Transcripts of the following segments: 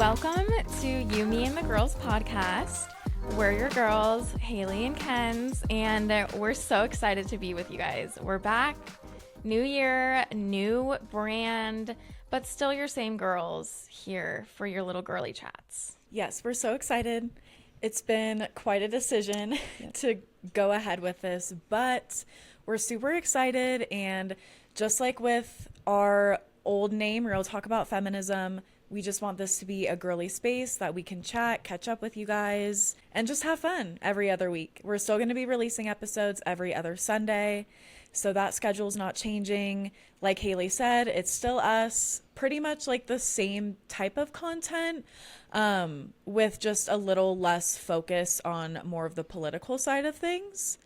Welcome to You, Me, and the Girls podcast. We're your girls, Haley and Kenz, and we're so excited to be with you guys. We're back, new year, new brand, but still your same girls here for your little girly chats. Yes, we're so excited. It's been quite a decision to go ahead with this, but we're super excited. And just like with our old name, Real Talk About Feminism, we just want this to be a girly space that we can chat, catch up with you guys, and just have fun every other week. We're still going to be releasing episodes every other Sunday, so that schedule's not changing. Like Haley said, it's still us, pretty much like the same type of content, with just a little less focus on more of the political side of things.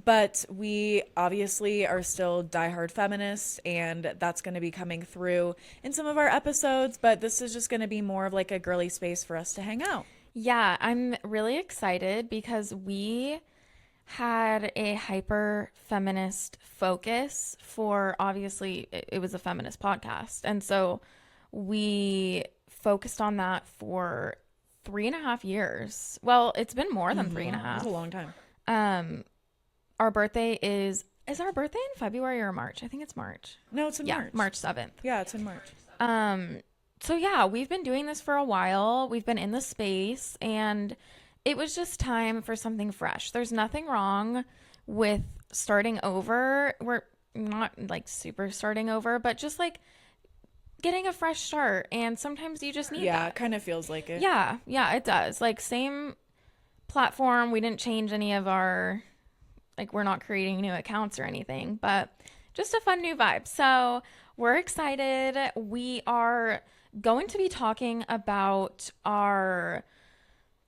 But we obviously are still diehard feminists, and that's going to be coming through in some of our episodes, but this is just going to be more of like a girly space for us to hang out. Yeah, I'm really excited because we had a hyper feminist focus for, obviously it was a feminist podcast. And so we focused on that for 3.5 years. Well, it's been more than 3.5. It's a long time. Our birthday is our birthday in February or March? I think it's March. No, it's in March. March 7th. Yeah, it's in March. So yeah, we've been doing this for a while. We've been in the space, and it was just time for something fresh. There's nothing wrong with starting over. We're not like super starting over, but just like getting a fresh start. And sometimes you just need that. Yeah, it kind of feels like it. Yeah, it does. Like, same platform. We didn't change any of our, like, we're not creating new accounts or anything, but just a fun new vibe. So we're excited. We are going to be talking about our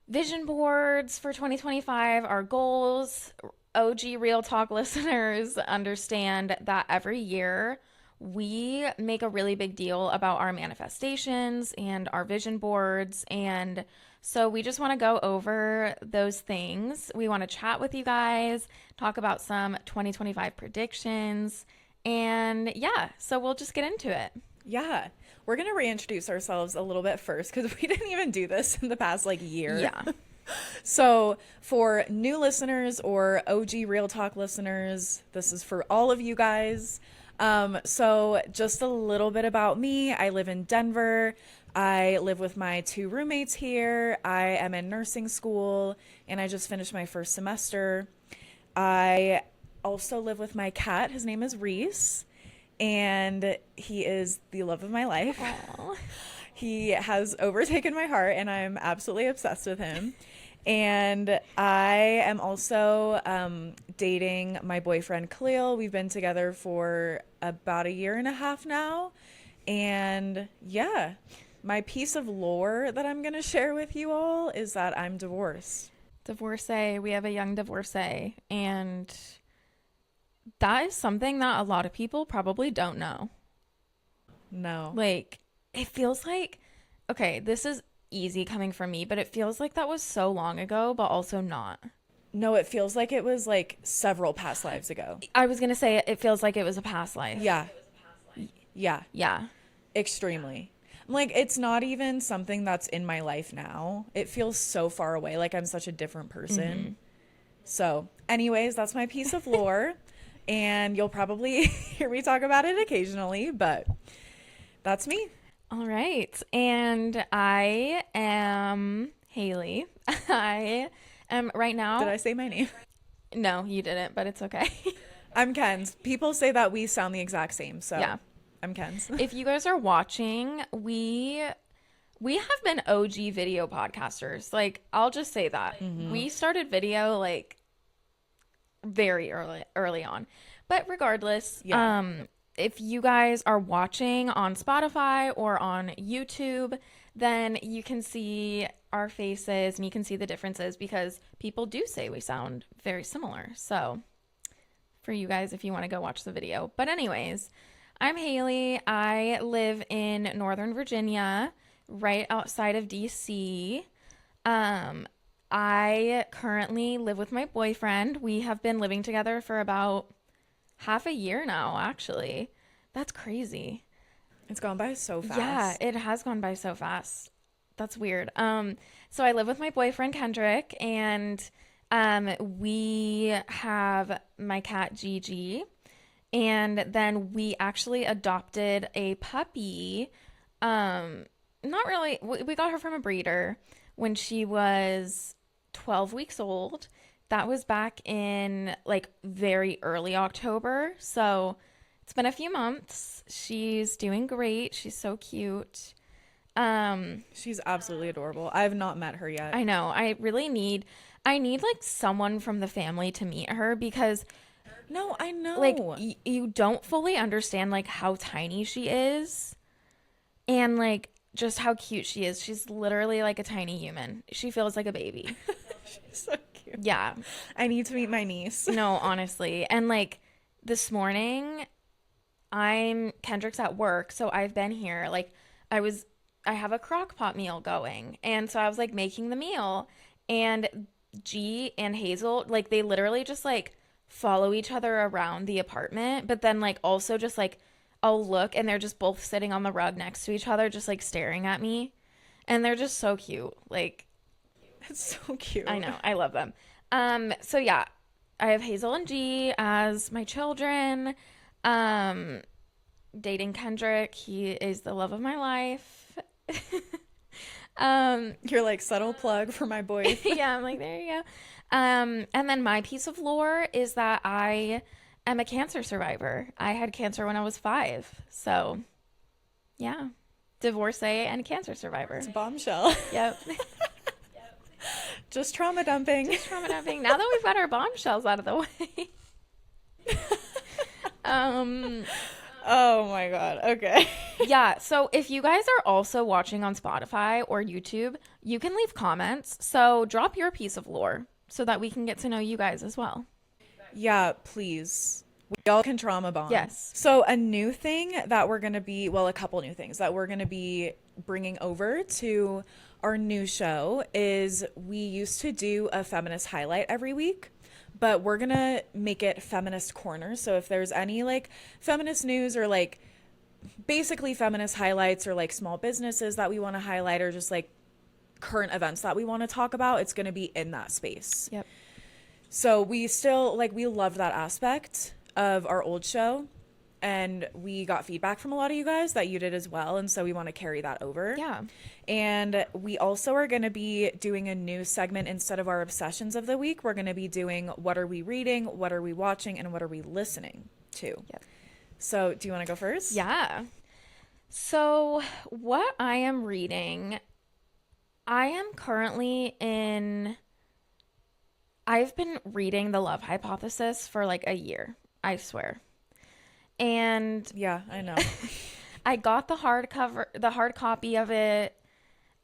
vision boards for 2025, our goals. OG Real Talk listeners understand that every year we make a really big deal about our manifestations and our vision boards. And so we just want to go over those things. We want to chat with you guys, talk about some 2025 predictions. And yeah, so we'll just get into it. Yeah. We're going to reintroduce ourselves a little bit first because we didn't even do this in the past year. Yeah. So for new listeners or OG Real Talk listeners, this is for all of you guys. So just a little bit about me. I live in Denver. I live with my 2 roommates here. I am in nursing school, and I just finished my first semester. I also live with my cat. His name is Reese, and he is the love of my life. Aww. He has overtaken my heart, and I'm absolutely obsessed with him. And I am also dating my boyfriend, Khalil. We've been together for about 1.5 years now. And yeah, my piece of lore that I'm going to share with you all is that I'm divorced. Divorcee. We have a young divorcee. And that is something that a lot of people probably don't know. No. Like, it feels like, okay, this is easy coming from me, but it feels like that was so long ago, but also not. No, it feels like it was like several past lives ago. I was going to say it feels like it was a past life. Yeah. Yeah. Yeah. Extremely. Like, it's not even something that's in my life now. It feels so far away. Like, I'm such a different person. Mm-hmm. So, anyways, that's my piece of lore. And you'll probably hear me talk about it occasionally, but that's me. All right. And I am Haley. I am right now. Did I say my name? No, you didn't, but it's okay. I'm Kenz. People say that we sound the exact same, so yeah. I'm Kenz. If you guys are watching, we have been OG video podcasters. Like, I'll just say that. Mm-hmm. We started video like very early on. But regardless, yeah. If you guys are watching on Spotify or on YouTube, then you can see our faces and you can see the differences because people do say we sound very similar. So for you guys, if you want to go watch the video. But anyways, I'm Haley. I live in Northern Virginia, right outside of DC. I currently live with my boyfriend. We have been living together for about half a year now, actually. That's crazy. It's gone by so fast. Yeah, it has gone by so fast. That's weird. So I live with my boyfriend Kendrick, and we have my cat Gigi, and then we actually adopted a puppy. Not really. We got her from a breeder when she was 12 weeks old. That was back in like very early October. So it's been a few months. She's doing great. She's so cute. She's absolutely adorable. I have not met her yet. I know. I need like someone from the family to meet her because No, I know. like you don't fully understand like how tiny she is and like just how cute she is. She's literally like a tiny human. She feels like a baby. She's so cute. Yeah. I need to meet my niece. No, honestly. And like this morning, Kendrick's at work, so I've been here. Like I have a crock pot meal going. And so I was like making the meal, and G and Hazel, like they literally just like follow each other around the apartment, but then like also just like I'll look and they're just both sitting on the rug next to each other, just like staring at me. And they're just so cute. Like, It's so cute. I know, I love them. So yeah, I have Hazel and G as my children. Um, Dating Kendrick, he is the love of my life. You're like, subtle plug for my boy. Yeah, I'm like, there you go. And then my piece of lore is that I am a cancer survivor. I had cancer when I was 5. So, yeah. Divorcee and cancer survivor. It's a bombshell. Yep. Just trauma dumping. Just trauma dumping. Now that we've got our bombshells out of the way. Oh my God. Okay. Yeah, so if you guys are also watching on Spotify or YouTube, you can leave comments. So drop your piece of lore so that we can get to know you guys as well. Yeah, please. We all can trauma bond. Yes. So a new thing that we're going to be, well, a couple new things that we're going to be bringing over to our new show is we used to do a feminist highlight every week, but we're going to make it feminist corner. So if there's any like feminist news or like basically feminist highlights or like small businesses that we want to highlight or just like current events that we want to talk about, it's going to be in that space. Yep. So we still like, we loved that aspect of our old show, and we got feedback from a lot of you guys that you did as well, and so we want to carry that over. Yeah. And we also are going to be doing a new segment. Instead of our obsessions of the week, we're going to be doing what are we reading, what are we watching, and what are we listening to. Yep. So do you want to go first? Yeah. So what I am reading, I am currently I've been reading The Love Hypothesis for like a year, I swear. And Yeah, I know. I got the hard copy of it.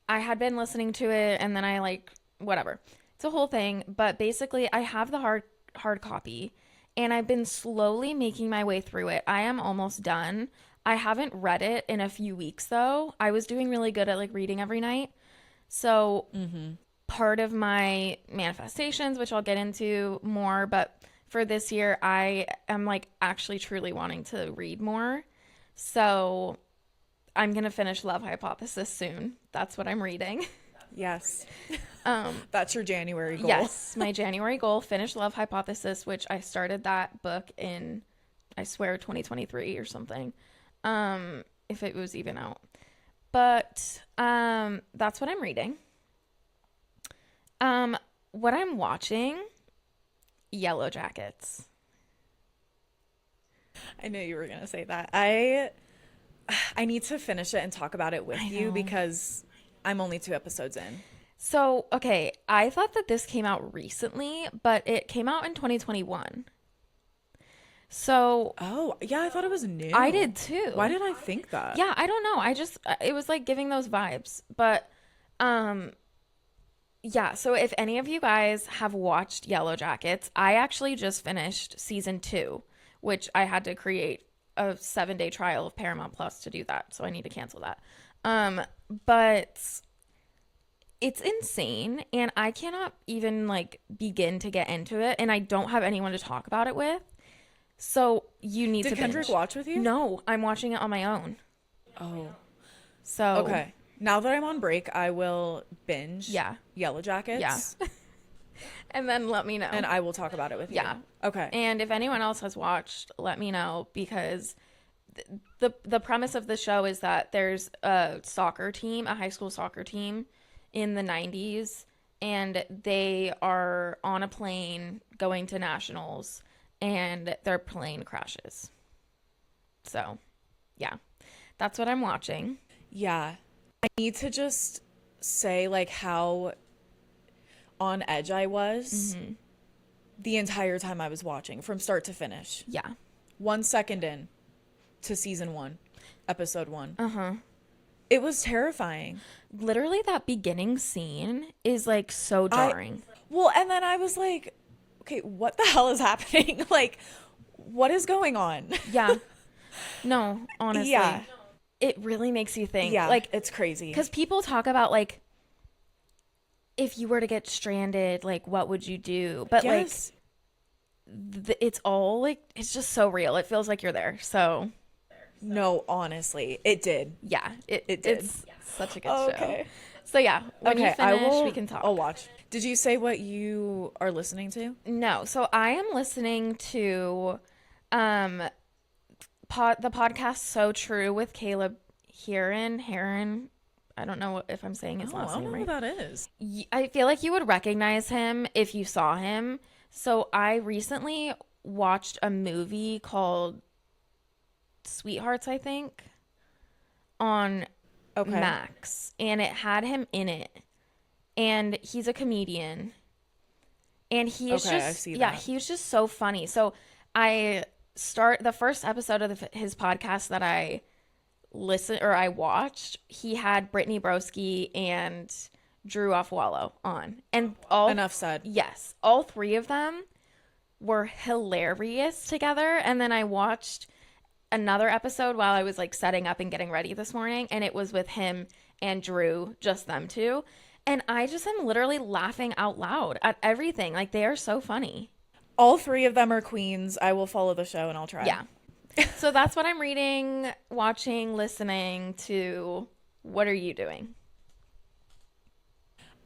I had been listening to it, and then I like whatever. It's a whole thing, but basically I have the hard copy, and I've been slowly making my way through it. I am almost done. I haven't read it in a few weeks though. I was doing really good at like reading every night. So part of my manifestations, which I'll get into more, but for this year, I am like actually truly wanting to read more. So I'm going to finish Love Hypothesis soon. That's what I'm reading. Yes. That's your January goal. Yes, my January goal, finish Love Hypothesis, which I started that book in, I swear, 2023 or something, if it was even out. But that's what I'm reading. What I'm watching, Yellow Jackets. I knew you were going to say that. I need to finish it and talk about it with you because I'm only 2 episodes in. So, okay, I thought that this came out recently, but it came out in 2021. So, Oh, yeah, I thought it was new. I did too. Why did I think that? Yeah, I don't know. It was like giving those vibes. But, yeah, so if any of you guys have watched Yellow Jackets, I actually just finished season 2, which I had to create a 7-day trial of Paramount Plus to do that. So I need to cancel that. But it's insane, and I cannot even like begin to get into it, and I don't have anyone to talk about it with. So you need to Did Kendrick binge. watch with you? No, I'm watching it on my own. Oh, So okay. Now that I'm on break, I will binge Yeah. Yellow Yeah. Jackets And then let me know. and I will talk about it with you. Yeah. Okay. And if anyone else has watched, let me know, because the premise of the show is that there's a soccer team, a high school soccer team in the 90s, and they are on a plane going to nationals, and their plane crashes. So, yeah. That's what I'm watching. Yeah. I need to just say like how on edge I was the entire time I was watching from start to finish. Yeah. 1 second in to season 1, episode 1. Uh-huh. It was terrifying. Literally, that beginning scene is like so jarring. Well, and then I was like, okay, what the hell is happening? Like, what is going on? Yeah. No, honestly. Yeah. It really makes you think. Yeah, Like, it's crazy. because people talk about, like, if you were to get stranded, like, what would you do? But, Yes. like, it's all, like, it's just so real. It feels like you're there. So, No, honestly, it did. yeah. It did. It's such a good show. Okay. So, yeah. When you I finish, will. we can talk. I'll watch. Did you say what you are listening to? No. So, I am listening to the podcast So True with Caleb Heron. I don't know if I'm saying his Oh, last I don't name know right. who that is. I feel like you would recognize him if you saw him. So I recently watched a movie called Sweethearts, I think, on Okay. Max, and it had him in it. And he's a comedian. And he's Okay, just I see yeah, that. he's just so funny. So the first episode of his podcast that I watched, he had Brittany Broski and Drew Offwallow on. And Enough said. yes, all three of them were hilarious together. And then I watched another episode while I was like setting up and getting ready this morning, and it was with him and Drew, just them two. And I just am literally laughing out loud at everything. Like, they are so funny. All 3 of them are queens. I will follow the show and I'll try. Yeah. So that's what I'm reading, watching, listening to. What are you doing?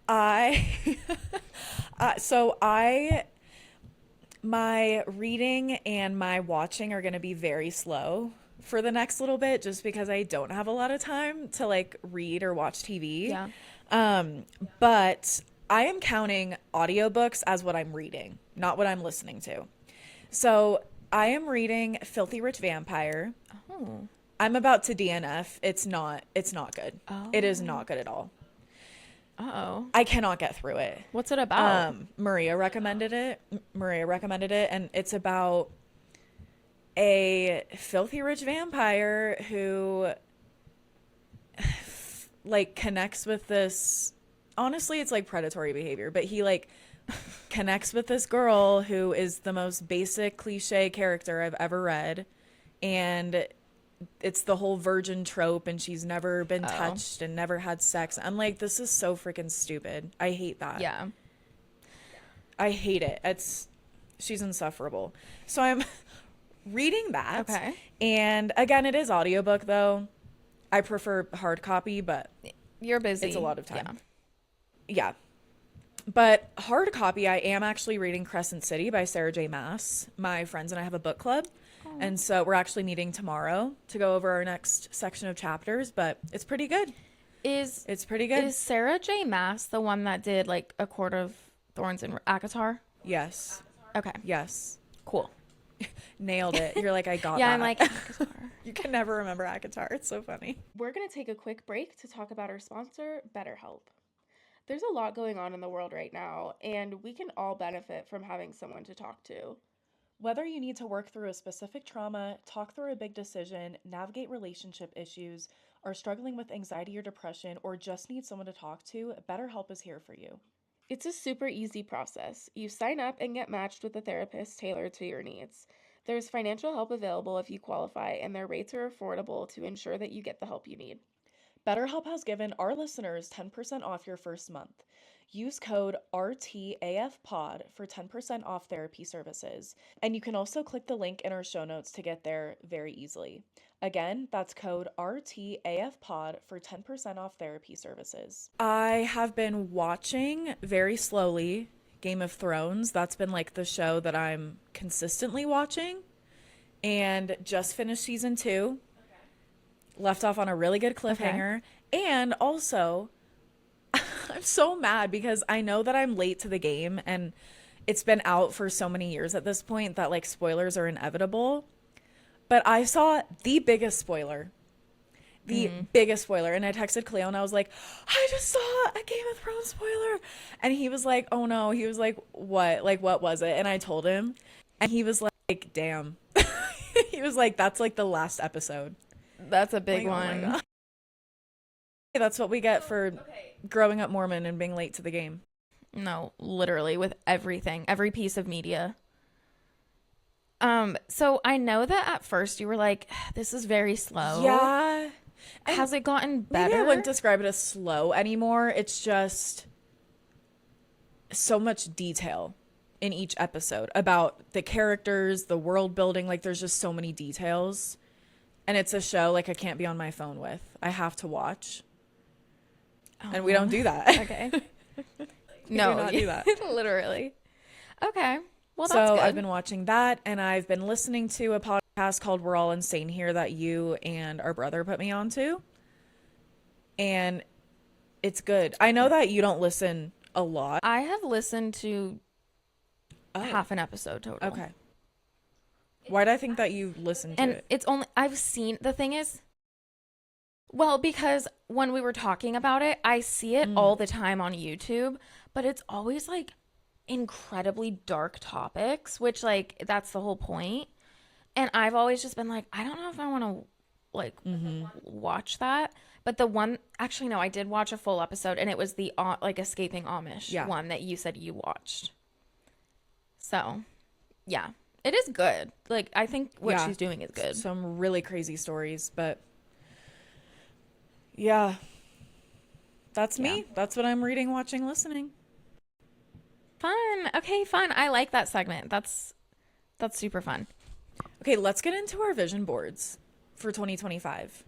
I so I my reading and my watching are going to be very slow for the next little bit, just because I don't have a lot of time to like read or watch TV. Yeah. But I am counting audiobooks as what I'm reading, not what I'm listening to. So I am reading Filthy Rich Vampire. Oh. I'm about to DNF. It's not good. Oh. It is not good at all. Uh-oh. I cannot get through it. What's it about? Maria recommended it, and it's about a filthy rich vampire who like connects with this, honestly it's like predatory behavior, but he like connects with this girl who is the most basic cliche character I've ever read, and it's the whole virgin trope, and she's never been touched and never had sex. I'm like, this is so freaking stupid. I hate that. Yeah. I hate it. She's insufferable. So I'm reading that. Okay. And again, it is audiobook though. I prefer hard copy, but You're busy. it's a lot of time. Yeah. But hard copy, I am actually reading Crescent City by Sarah J. Maas. My friends and I have a book club. And so we're actually meeting tomorrow to go over our next section of chapters, but it's pretty good. It's pretty good. Is Sarah J. Maas the one that did like A Court of Thorns and ACOTAR? Yes. Okay. Yes. Cool. Nailed it. You're like, I got Yeah, that. I'm like, ACOTAR. You can never remember ACOTAR. It's so funny. We're going to take a quick break to talk about our sponsor, BetterHelp. There's a lot going on in the world right now, and we can all benefit from having someone to talk to. Whether you need to work through a specific trauma, talk through a big decision, navigate relationship issues, are struggling with anxiety or depression, or just need someone to talk to, BetterHelp is here for you. It's a super easy process. You sign up and get matched with a therapist tailored to your needs. There's financial help available if you qualify, and their rates are affordable to ensure that you get the help you need. BetterHelp has given our listeners 10% off your first month. Use code RTAFPOD for 10% off therapy services. And you can also click the link in our show notes to get there very easily. Again, that's code RTAFPOD for 10% off therapy services. I have been watching very slowly Game of Thrones. That's been like the show that I'm consistently watching. And just finished season 2. Left off on a really good cliffhanger. Okay. And also, I'm so mad because I know that I'm late to the game and it's been out for so many years at this point that like spoilers are inevitable. But I saw the biggest spoiler. Biggest spoiler. And I texted Cleo and I was like, I just saw a Game of Thrones spoiler. And he was like, oh no. He was like, what? Like, what was it? And I told him. And he was like, damn. He was like, that's like the last episode. That's a big like, one. Oh my God. That's what we get for growing up Mormon and being late to the game. No, literally with everything, every piece of media. So I know that at first you were like, this is very slow. Yeah. Has it gotten better? Maybe I wouldn't describe it as slow anymore. It's just so much detail in each episode about the characters, the world building. Like there's just so many details. And it's a show like I can't be on my phone with. I have to watch. Oh. And we don't do that. Okay. No, do not do that. Literally. Okay. Well, that's so good. I've been watching that, and I've been listening to a podcast called We're All Insane Here that you and our brother put me onto. And it's good. I know that you don't listen a lot. I have listened to half an episode total. Okay. Why did I think that you listened to it? And it's only, I've seen, the thing is, well, because when we were talking about it, I see it all the time on YouTube, but it's always like incredibly dark topics, which like, that's the whole point. And I've always just been like, I don't know if I want to like watch that. But the one, actually, no, I did watch a full episode, and it was the like Escaping Amish one that you said you watched. So, yeah, it is good. Like, I think what she's doing is good. Some really crazy stories, but yeah, that's me. That's what I'm reading, watching, listening. Fun. Okay, fun. I like that segment. That's super fun. Okay, let's get into our vision boards for 2025.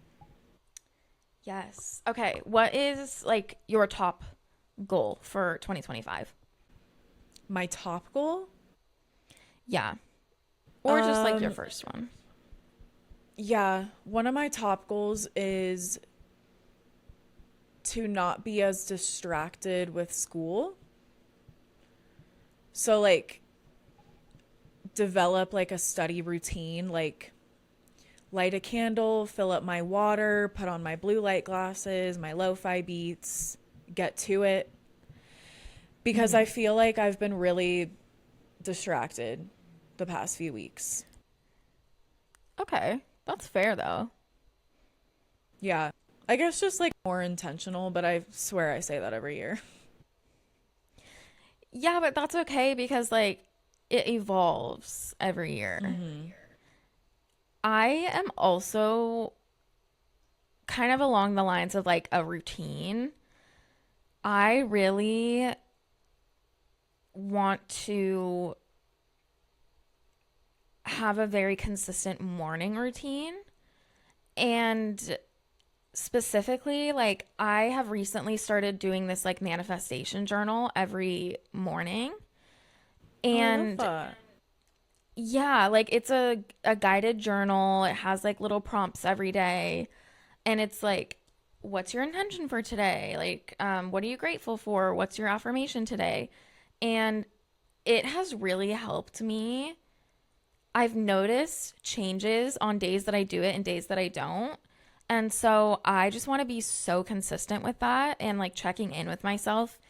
Yes. Okay, what is like your top goal for 2025? My top goal? Yeah. Or just like your first one. Yeah, one of my top goals is to not be as distracted with school. So like develop like a study routine, like light a candle, fill up my water, put on my blue light glasses, my lo-fi beats, get to it. Because I feel like I've been really distracted the past few weeks. Okay, that's fair though. Yeah, I guess just like more intentional, but I swear I say that every year. Yeah, but that's okay because like it evolves every year. I am also kind of along the lines of like a routine. I really want to have a very consistent morning routine. And specifically, like I have recently started doing this like manifestation journal every morning. And I love that. yeah, like it's a guided journal. It has like little prompts every day. And it's like, what's your intention for today? Like, what are you grateful for? What's your affirmation today? And it has really helped me. I've noticed changes on days that I do it and days that I don't. And so I just want to be so consistent with that and like checking in with myself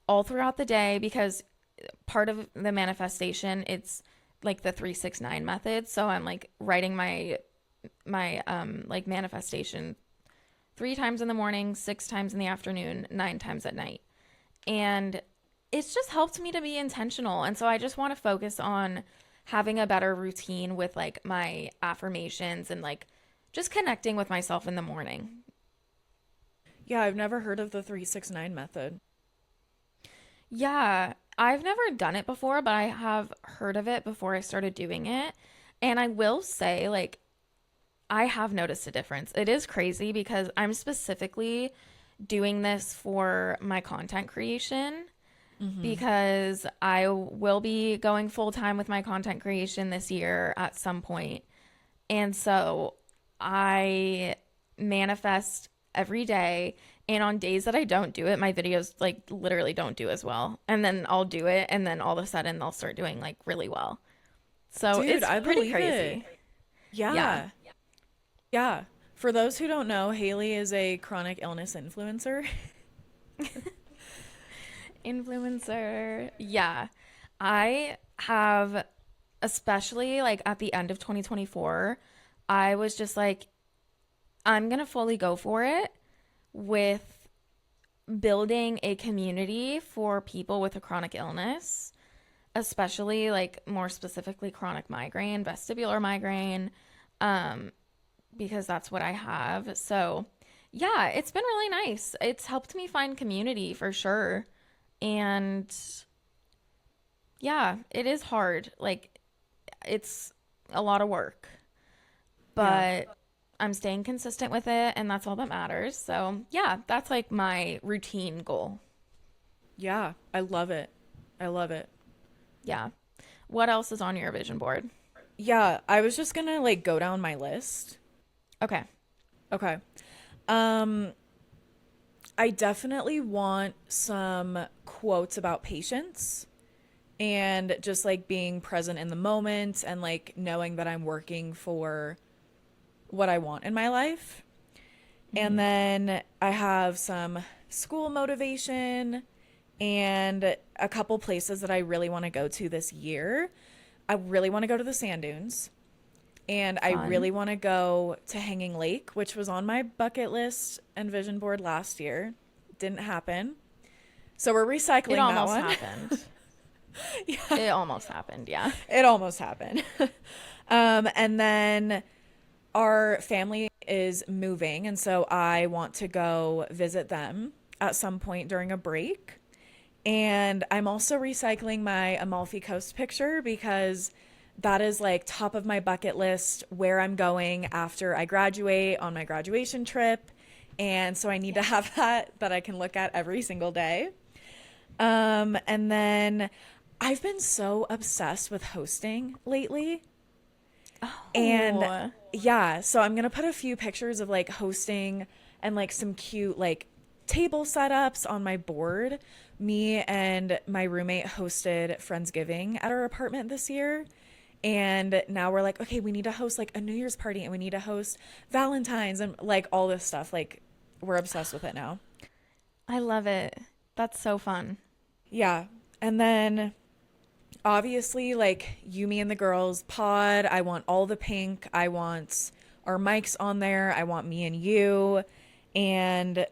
all throughout the day, because part of the manifestation, it's like the 3-6-9 method. So I'm like writing my like manifestation 3 times in the morning, 6 times in the afternoon, 9 times at night. And it's just helped me to be intentional. And so I just want to focus on having a better routine with like my affirmations and like just connecting with myself in the morning. Yeah, I've never heard of the 369 method. Yeah, I've never done it before, but I have heard of it before I started doing it. And I will say, like, I have noticed a difference. It is crazy because I'm specifically doing this for my content creation Mm-hmm. because I will be going full time with my content creation this year at some point. And so I manifest every day. And on days that I don't do it, my videos like literally don't do as well. And then I'll do it, and then all of a sudden they'll start doing like really well. So Dude, it's I pretty believe it. crazy. Yeah. Yeah. Yeah. For those who don't know, Haley is a chronic illness influencer. Influencer. Yeah. I have, especially like at the end of 2024, I was just like, I'm going to fully go for it with building a community for people with a chronic illness, especially like more specifically chronic migraine, vestibular migraine, um, because that's what I have. So, yeah, it's been really nice. It's helped me find community for sure. And yeah, it is hard. Like, it's a lot of work, Yeah. but I'm staying consistent with it, and that's all that matters. So, yeah, that's like my routine goal. Yeah. I love it. I love it. Yeah. What else is on your vision board? Yeah, I was just gonna like go down my list. Okay. Okay. Um, I definitely want some quotes about patience and just like being present in the moment and like knowing that I'm working for what I want in my life. And Hmm. then I have some school motivation and a couple places that I really want to go to this year. I really want to go to the sand dunes. And I Fun. really want to go to Hanging Lake, which was on my bucket list and vision board last year. Didn't happen. So we're It recycling that almost one. happened. Yeah, It almost happened. Yeah. it almost happened. And then our family is moving, and so I want to go visit them at some point during a break. And I'm also recycling my Amalfi Coast picture because that is like top of my bucket list where I'm going after I graduate on my graduation trip. And so I need to have that I can look at every single day. And then I've been so obsessed with hosting lately. And Oh, yeah, so I'm gonna put a few pictures of like hosting and like some cute like table setups on my board. Me and my roommate hosted Friendsgiving at our apartment this year. And now we're like, okay, we need to host like a New Year's party and we need to host Valentine's and like all this stuff. Like, we're obsessed with it now. I love it. That's so fun. Yeah. And then obviously, like you, me, and the girls pod. I want all the pink. I want our mics on there. I want me and you. And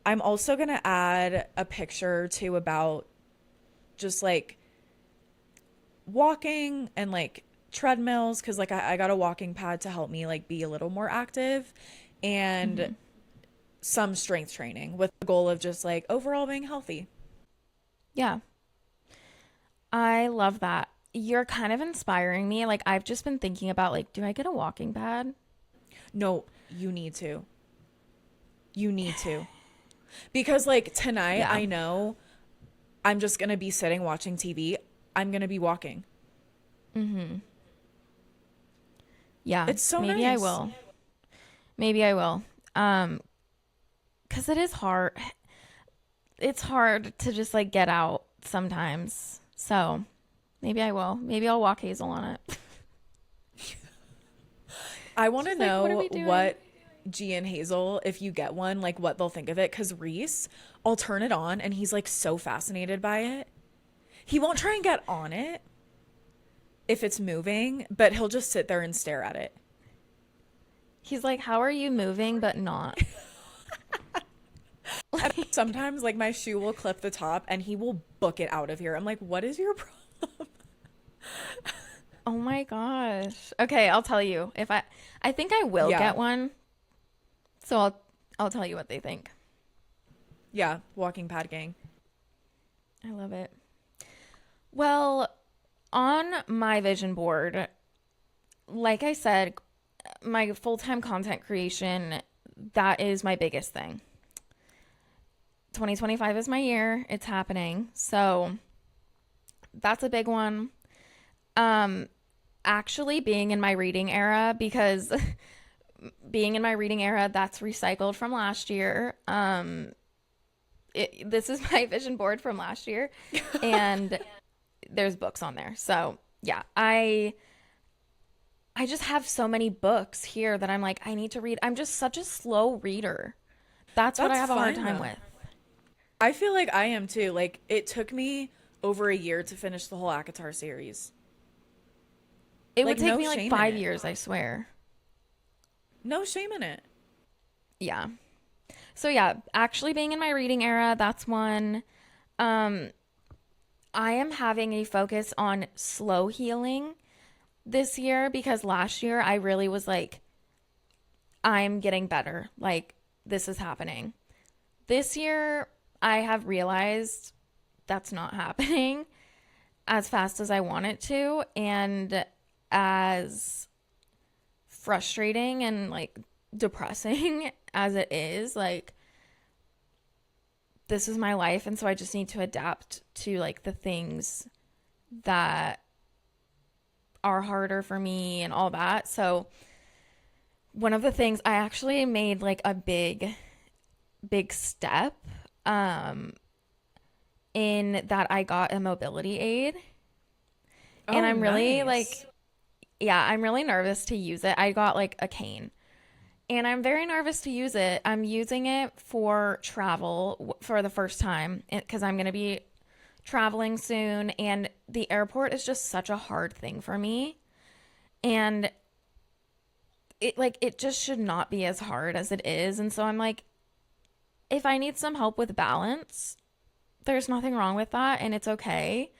I'm also going to add a picture too about just like walking and like treadmills because like I got a walking pad to help me like be a little more active Hmm. and some strength training with the goal of just like overall being healthy. Yeah. I love that. You're kind of inspiring me. Like, I've just been thinking about, like, do I get a walking pad? No, you need to. You need to. Because like tonight Yeah. I know I'm just going to be sitting watching TV. I'm going to be walking. Hmm. Yeah. It's so Maybe I nice. will. Maybe I will. Um, because it is hard. It's hard to just, like, get out sometimes. So maybe I will. Maybe I'll walk Hazel on it. I want to She's like, what are know we doing? what G and Hazel, if you get one, like what they'll think of it. Because Reese, I'll turn it on and he's like so fascinated by it. He won't try and get on it if it's moving, but he'll just sit there and stare at it. He's like, how are you moving but not? And sometimes like my shoe will clip the top and he will book it out of here. I'm like, what is your problem? Oh my gosh. Okay, I'll tell you. If I think I will Yeah. get one. So I'll tell you what they think. Yeah, walking pad gang. I love it. Well, on my vision board, like I said, my full-time content creation, that is my biggest thing. 2025 is my year. It's happening. So that's a big one. Actually being in my reading era, because being in my reading era, that's recycled from last year. This is my vision board from last year, and there's books on there. So yeah, I just have so many books here that I'm like, I need to read. I'm just such a slow reader. That's what I That's have a hard fine time though. with. I feel like I am too. Like, it took me over a year to finish the whole ACOTAR series. It would Like, take no me like shame in 5 years, I swear. No shame in it. Yeah. So yeah, actually being in my reading era, that's one. Um, I am having a focus on slow healing this year because last year I really was like, I'm getting better. Like, this is happening. This year, I have realized that's not happening as fast as I want it to. And as frustrating and like depressing as it is, like, this is my life. And so I just need to adapt to like the things that are harder for me and all that. So, one of the things I actually made like a big step um in that I got a mobility aid, and Oh, I'm really like, nice. yeah, I'm really nervous to use it. I got like a cane, and I'm very nervous to use it. I'm using it for travel for the first time because I'm going to be traveling soon, and the airport is just such a hard thing for me. And it just should not be as hard as it is. And so I'm like, if I need some help with balance, there's nothing wrong with that, and it's okay.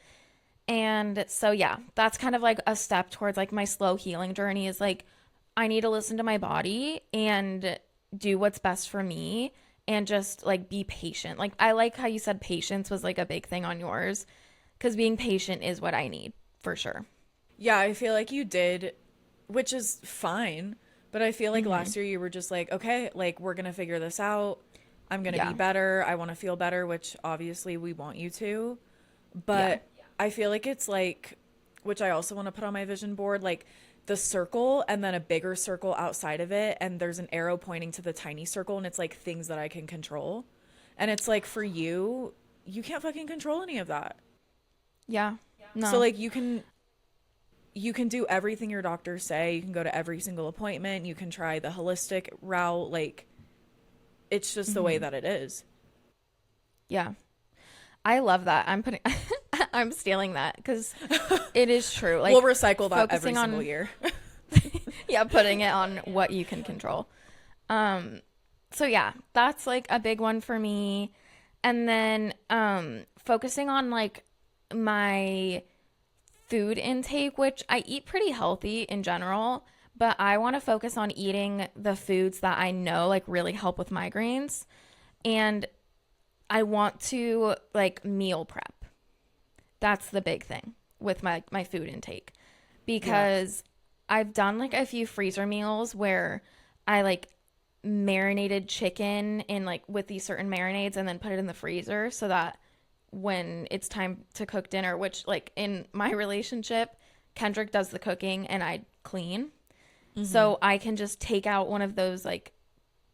And so yeah, that's kind of like a step towards like my slow healing journey, is like, I need to listen to my body and do what's best for me, and just like be patient. Like, I like how you said patience was like a big thing on yours, cuz being patient is what I need for sure. Yeah, I feel like you did, which is fine. But I feel like Mhm. last year you were just like, okay, like, we're going to figure this out. I'm going to be Yeah. better. I want to feel better, which obviously we want you to. Yeah. But I feel like it's like, which I also want to put on my vision board, like the circle and then a bigger circle outside of it. And there's an arrow pointing to the tiny circle. And it's like things that I can control. And it's like, for you, you can't fucking control any of that. Yeah. So No. like, you can do everything your doctors say. You can go to every single appointment. You can try the holistic route. Like, it's just the way Mhm. that it is. Yeah. I love that. I'm putting I'm stealing that cuz it is true. We'll Like, recycle that every focusing single on, year. yeah, putting it on what you can control. Um, so yeah, that's like a big one for me. And then focusing on like my food intake, which I eat pretty healthy in general, but I want to focus on eating the foods that I know like really help with migraines. And I want to like meal prep. That's the big thing with my food intake, Yeah. because I've done like a few freezer meals where I like marinated chicken in like with these certain marinades and then put it in the freezer so that when it's time to cook dinner, which like in my relationship, Kendrick does the cooking and I clean. Mm-hmm. So I can just take out one of those like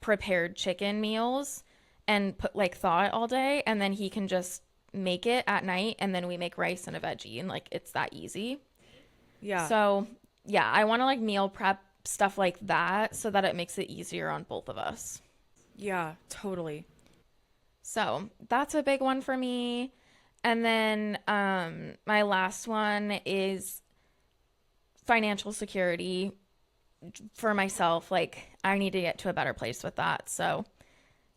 prepared chicken meals and put like thaw it all day, and then he can just make it at night, and then we make rice and a veggie, and like it's that easy. Yeah. So yeah, I want to like meal prep stuff like that so that it makes it easier on both of us. Yeah, totally. So that's a big one for me. And then my last one is financial security for myself. Like, I need to get to a better place with that. So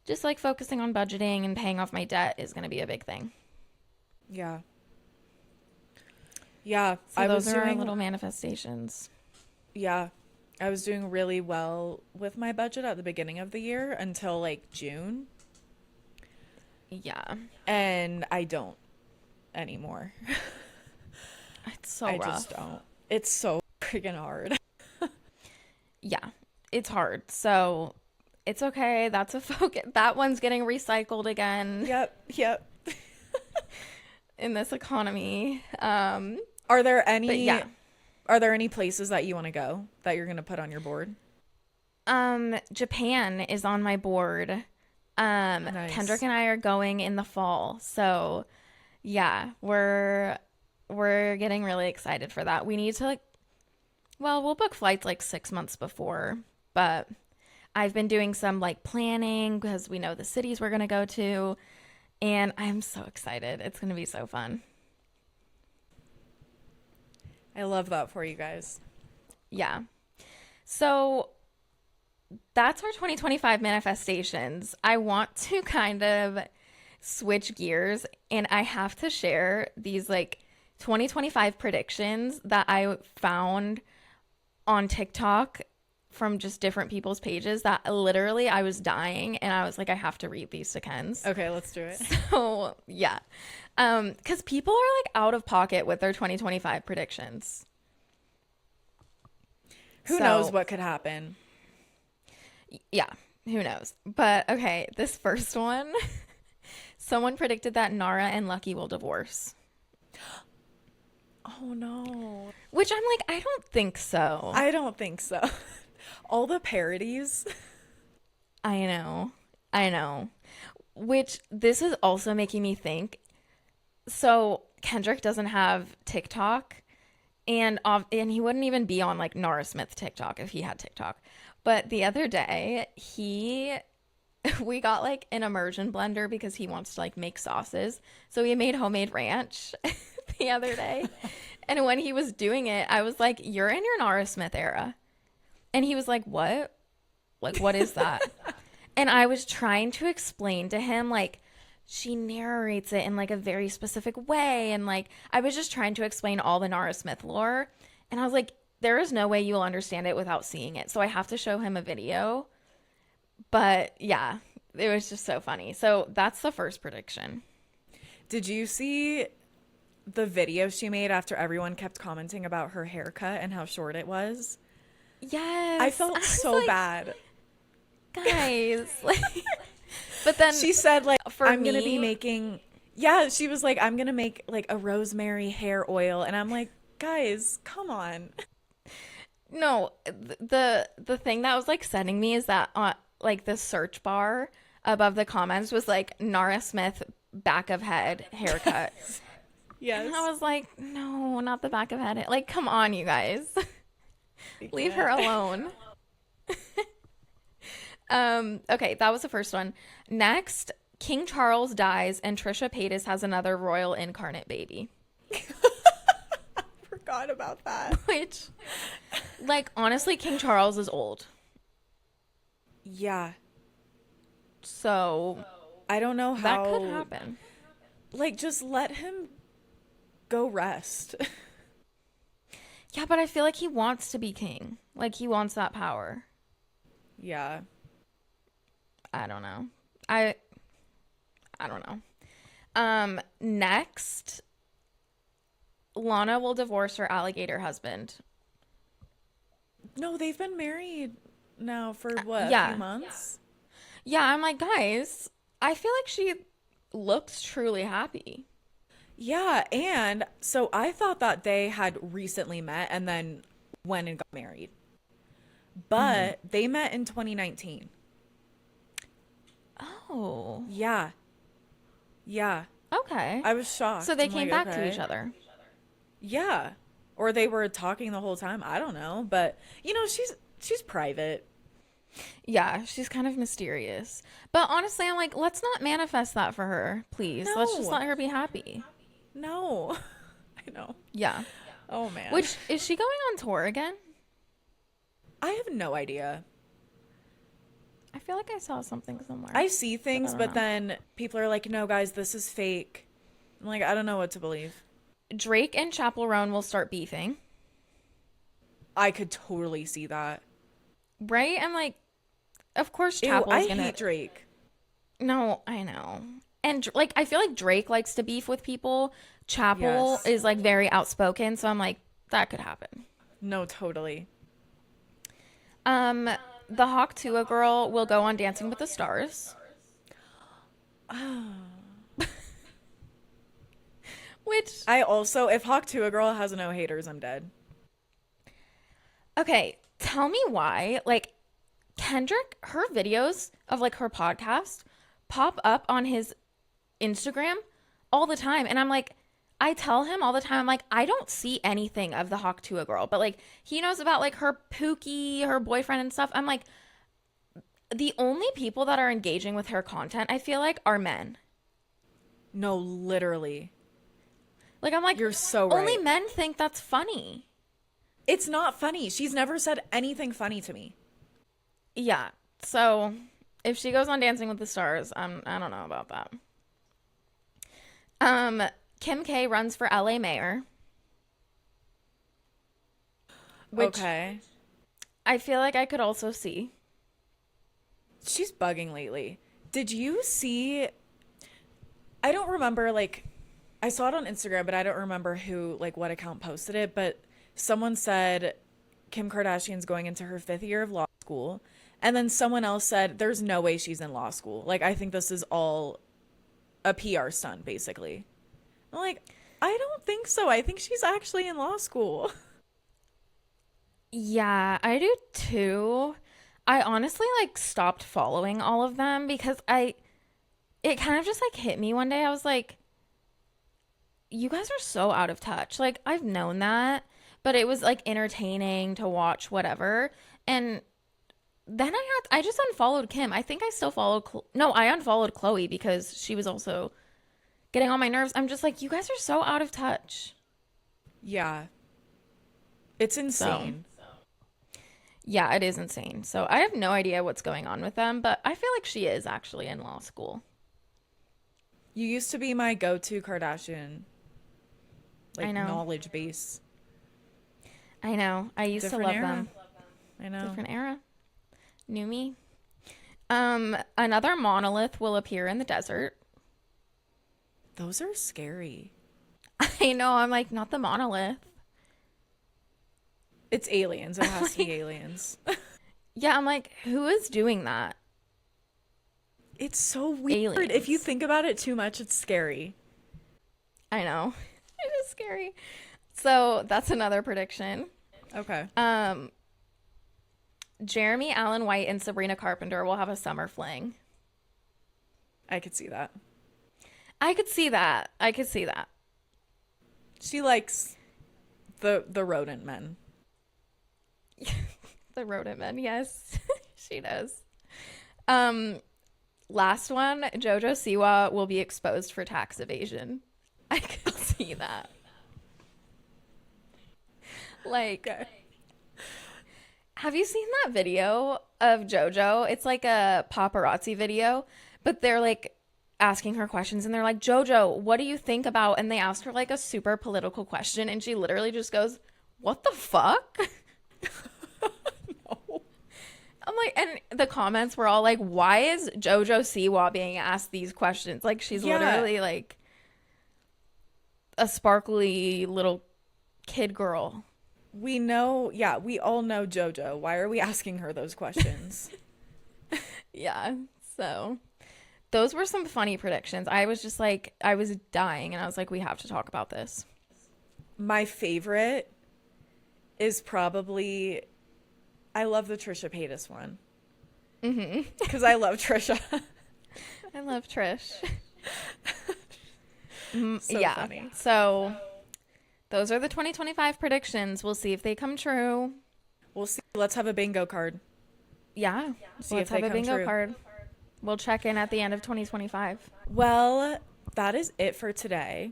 just like focusing on budgeting and paying off my debt is going to be a big thing. Yeah. Yeah, So those are our little manifestations. yeah, I was doing really well with my budget at the beginning of the year until like June. Yeah. And I don't anymore. It's so I rough. just don't. It's so freaking hard. Yeah. It's hard. So it's okay. That's a focus. That one's getting recycled again Yep. in this economy. Are there But any yeah. places that you want to go that you're going to put on your board? Japan is on my board. Kendrick Nice. and I are going in the fall. So yeah, we're getting really excited for that. We need to we'll book flights like 6 months before, but I've been doing some like planning because we know the cities we're gonna go to, and I'm so excited. It's gonna be so fun. I love that for you guys. Yeah. So that's our 2025 manifestations. I want to kind of switch gears, and I have to share these like 2025 predictions that I found on TikTok from just different people's pages that literally I was dying, and I was like, I have to read these to Ken's. Okay, let's do it. So yeah. Because people are like out of pocket with their 2025 predictions. Who knows what could happen? Yeah, who knows? But okay, this first one, someone predicted that Nara and Lucky will divorce. Oh no. Which I'm like, I don't think so. I don't think so. All the parodies. I know. I know. Which this is also making me think. So Kendrick doesn't have TikTok, and he wouldn't even be on like Nara Smith TikTok if he had TikTok. But the other day, we got like an immersion blender because he wants to like make sauces. So he made homemade ranch the other day. And when he was doing it, I was like, "You're in your Nara Smith era." And he was like, "What? Like, what is that?" And I was trying to explain to him, like, she narrates it in like a very specific way. And like, I was just trying to explain all the Nara Smith lore. And I was like, there is no way you'll understand it without seeing it. So I have to show him a video. But yeah, it was just so funny. So that's the first prediction. Did you see the video she made after everyone kept commenting about her haircut and how short it was? Yes. I felt so bad. Guys. Like, but then she said, like, I'm going to be me, making, she was like, I'm going to make like a rosemary hair oil. And I'm like, guys, come on. no, the thing that was like sending me is that like the search bar above the comments was like Nara Smith back of head haircut. Yes. And I was like, no, not the back of head. Like, come on, you guys. Leave her alone. Okay, that was the first one. Next, King Charles dies and Trisha Paytas has another royal incarnate baby. Forgot about that. Which, like, honestly, King Charles is old. Yeah. So I don't know how that could happen. Like, just let him go rest. Yeah, but I feel like he wants to be king. Like, he wants that power. Yeah. I don't know. I don't know. Next, Lana will divorce her alligator husband. No, they've been married now for what, yeah. a few months? Yeah, I'm like, guys, I feel like she looks truly happy. Yeah, and so I thought that they had recently met and then went and got married. But they met in 2019. Oh. Yeah. Yeah. Okay. I was shocked. So they I'm came like, back to each other. Yeah. Or they were talking the whole time. I don't know. But, you know, she's private. Yeah, she's kind of mysterious. But honestly, I'm like, let's not manifest that for her, please. No. Let's just let her be happy. No. I know. Yeah. Oh, man. Which, is she going on tour again? I have no idea. I feel like I saw something somewhere. I see things, I don't but know. then people are like, no, guys, this is fake. I'm like, I don't know what to believe. Drake and Chappell Roan will start beefing. I could totally see that. Right? I'm like, of course Ew, Chappell's I gonna... hate Drake. No, I know. And like I feel like Drake likes to beef with people. Chapel Yes. is like very outspoken, so I'm like that could happen. No, totally. Um, the Hawk Tuah girl will go on Dancing with the Stars. Which, I also, if Hawk to a girl has no haters, I'm dead. okay, tell me why. Like, Kendrick, her videos of like her podcast pop up on his Instagram all the time. And I'm like, I tell him all the time, I'm like, I don't see anything of the Hawk Tuah girl. But like, he knows about like her Pookie, her boyfriend and stuff. I'm like, the only people that are engaging with her content, I feel like, are men. No, literally. Like, I'm like, You're so only right. men think that's funny. It's not funny. She's never said anything funny to me. Yeah. So if she goes on Dancing with the Stars, I don't know about that. Kim K runs for LA mayor. Which Okay. I feel like I could also see. She's bugging lately. Did you see? I don't remember, like, I saw it on Instagram, but I don't remember who, like, what account posted it. But someone said Kim Kardashian's going into her 5th year of law school. And then someone else said, there's no way she's in law school. Like, I think this is all a PR stunt, basically. I'm like, I don't think so. I think she's actually in law school. Yeah, I do too. I honestly like stopped following all of them because it kind of just like hit me one day. I was like, you guys are so out of touch. Like I've known that, but it was like entertaining to watch whatever. And then I just unfollowed Kim. I think I still followed no, I unfollowed Chloe because she was also getting on my nerves. I'm just like, you guys are so out of touch. Yeah. It's insane. Yeah, it is insane. So I have no idea what's going on with them, but I feel like she is actually in law school. You used to be my go-to Kardashian, like, I know. knowledge base. I know. I used to love Different era. them. I know. Different era. New me. Another monolith will appear in the desert. Those are scary. I know. I'm like, not the monolith. It's aliens. It has to be aliens. Yeah, I'm like, who is doing that? It's so weird. Aliens. If you think about it too much, it's scary. I know. It is scary. So that's another prediction. Okay. Jeremy Allen White and Sabrina Carpenter will have a summer fling. I could see that. I could see that. I could see that. She likes the rodent men. The rodent men, yes. She does. Last one, JoJo Siwa will be exposed for tax evasion. I could see that. Like, Okay. have you seen that video of JoJo? It's like a paparazzi video, but they're like asking her questions and they're like, JoJo, what do you think about? And they ask her like a super political question and she literally just goes, what the fuck? No. I'm like, and the comments were all like, why is JoJo Siwa being asked these questions? Like, she's literally like a sparkly little kid girl. We know, yeah, we all know JoJo. Why are we asking her those questions? Yeah. So those were some funny predictions. I was just like, I was dying and I was like, we have to talk about this. My favorite is probably, I love the Trisha Paytas one. Because I love Trisha. I love Trish. So yeah. funny. So those are the 2025 predictions. We'll see if they come true. We'll see. Let's have a bingo card. Yeah. See Let's if they have a come bingo true. card. We'll check in at the end of 2025. Well, that is it for today.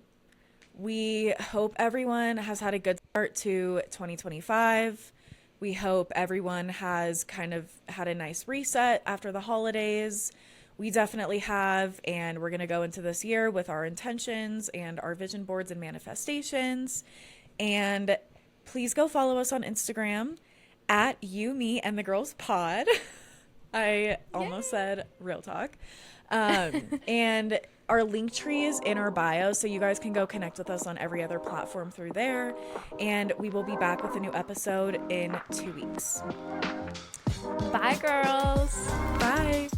We hope everyone has had a good start to 2025. We hope everyone has kind of had a nice reset after the holidays. We definitely have, and we're going to go into this year with our intentions and our vision boards and manifestations. And please go follow us on Instagram at You, Me, and the Girls Pod. I almost said real talk. And our link tree is in our bio, so you guys can go connect with us on every other platform through there. And we will be back with a new episode in 2 weeks. Bye, girls. Bye.